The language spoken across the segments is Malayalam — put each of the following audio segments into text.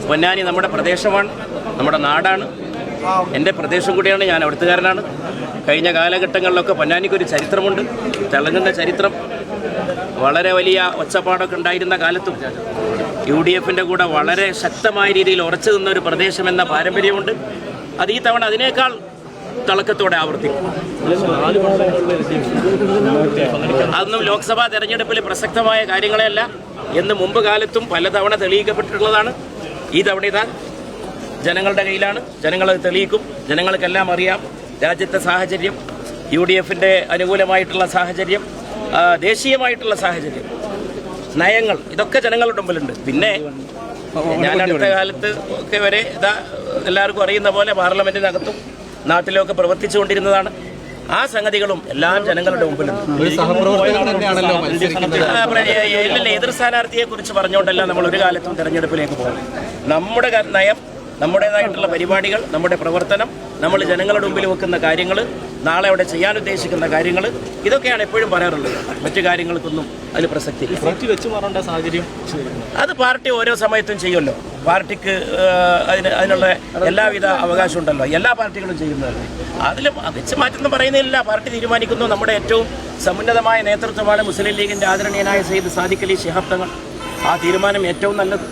പൊന്നാനി നമ്മുടെ പ്രദേശമാണ്, നമ്മുടെ നാടാണ്, എൻ്റെ പ്രദേശം കൂടിയാണ്. ഞാൻ അവിടുത്തുകാരനാണ്. കഴിഞ്ഞ കാലഘട്ടങ്ങളിലൊക്കെ പൊന്നാനിക്കൊരു ചരിത്രമുണ്ട്, തിളങ്ങുന്ന ചരിത്രം. വളരെ വലിയ ഒച്ചപ്പാടൊക്കെ ഉണ്ടായിരുന്ന കാലത്തും UDFൻ്റെ കൂടെ വളരെ ശക്തമായ രീതിയിൽ ഉറച്ചു നിന്ന ഒരു പ്രദേശമെന്ന പാരമ്പര്യമുണ്ട്. അത് ഈ തവണ അതിനേക്കാൾ തിളക്കത്തോടെ ആവർത്തിക്കും. അതൊന്നും ലോക്സഭാ തെരഞ്ഞെടുപ്പിൽ പ്രസക്തമായ കാര്യങ്ങളെയല്ല എന്ന് മുമ്പ് കാലത്തും പലതവണ തെളിയിക്കപ്പെട്ടിട്ടുള്ളതാണ്. ഈ തവണ ഇതാ ജനങ്ങളുടെ കയ്യിലാണ്, ജനങ്ങളത് തെളിയിക്കും. ജനങ്ങൾക്കെല്ലാം അറിയാം രാജ്യത്തെ സാഹചര്യം, UDFൻ്റെ അനുകൂലമായിട്ടുള്ള സാഹചര്യം, ദേശീയമായിട്ടുള്ള സാഹചര്യം, നയങ്ങൾ, ഇതൊക്കെ ജനങ്ങളുടെ മുമ്പിലുണ്ട്. പിന്നെ ഞാൻ അടുത്ത കാലത്ത് ഒക്കെ വരെ ഇതാ എല്ലാവർക്കും അറിയുന്ന പോലെ പാർലമെന്റിനകത്തും നാട്ടിലൊക്കെ പ്രവർത്തിച്ചുകൊണ്ടിരുന്നതാണ്. ആ സംഗതികളും എല്ലാം ജനങ്ങളുടെ മുമ്പിലുണ്ട്. എതിർ സ്ഥാനാർത്ഥിയെ കുറിച്ച് പറഞ്ഞുകൊണ്ടല്ല നമ്മൾ ഒരു കാലത്തും തെരഞ്ഞെടുപ്പിലേക്ക് പോകും. നമ്മുടെ നയം, നമ്മുടേതായിട്ടുള്ള പരിപാടികൾ, നമ്മുടെ പ്രവർത്തനം, നമ്മൾ ജനങ്ങളുടെ മുമ്പിൽ വെക്കുന്ന കാര്യങ്ങൾ, നാളെ അവിടെ ചെയ്യാൻ ഉദ്ദേശിക്കുന്ന കാര്യങ്ങൾ, ഇതൊക്കെയാണ് എപ്പോഴും പറയാറുള്ളത്. മറ്റു കാര്യങ്ങൾക്കൊന്നും അതിൽ പ്രസക്തി അത് പാർട്ടി ഓരോ സമയത്തും ചെയ്യുമല്ലോ. പാർട്ടിക്ക് അതിനുള്ള എല്ലാവിധ അവകാശം ഉണ്ടല്ലോ, എല്ലാ പാർട്ടികളും ചെയ്യുന്നതല്ലേ. അതിൽ വെച്ച് മാറ്റൊന്നും പറയുന്നില്ല. പാർട്ടി തീരുമാനിക്കുന്നു. നമ്മുടെ ഏറ്റവും സമുന്നതമായ നേതൃത്വമാണ് മുസ്ലിം ലീഗിൻ്റെ ആദരണീയനായ സയ്യിദ് സാദിഖ് അലി ശിഹാബ് തങ്ങൾ. ആ തീരുമാനം ഏറ്റവും നല്ലത്.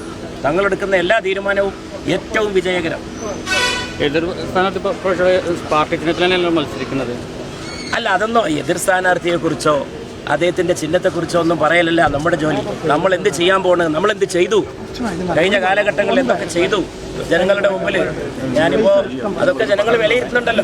തങ്ങളെടുക്കുന്ന എല്ലാ തീരുമാനവും ഏറ്റവും വിജയകരം. എതിർ സ്ഥാനാർത്ഥി പാർട്ടി ചിഹ്നത്തിലല്ലോ മത്സരിക്കുന്നത്. അല്ല, അതൊന്നോ എതിർ സ്ഥാനാർത്ഥിയെക്കുറിച്ചോ അദ്ദേഹത്തിൻ്റെ ചിഹ്നത്തെക്കുറിച്ചോ ഒന്നും പറയലല്ല നമ്മുടെ ജോലി. നമ്മൾ എന്ത് ചെയ്യാൻ പോകുന്നത്, നമ്മളെന്ത് ചെയ്തു, കഴിഞ്ഞ കാലഘട്ടങ്ങളിൽ എന്തൊക്കെ ചെയ്തു ജനങ്ങളുടെ മുമ്പിൽ. ഞാനിപ്പോൾ അതൊക്കെ ജനങ്ങൾ വിലയിരുത്തുന്നുണ്ടല്ലോ.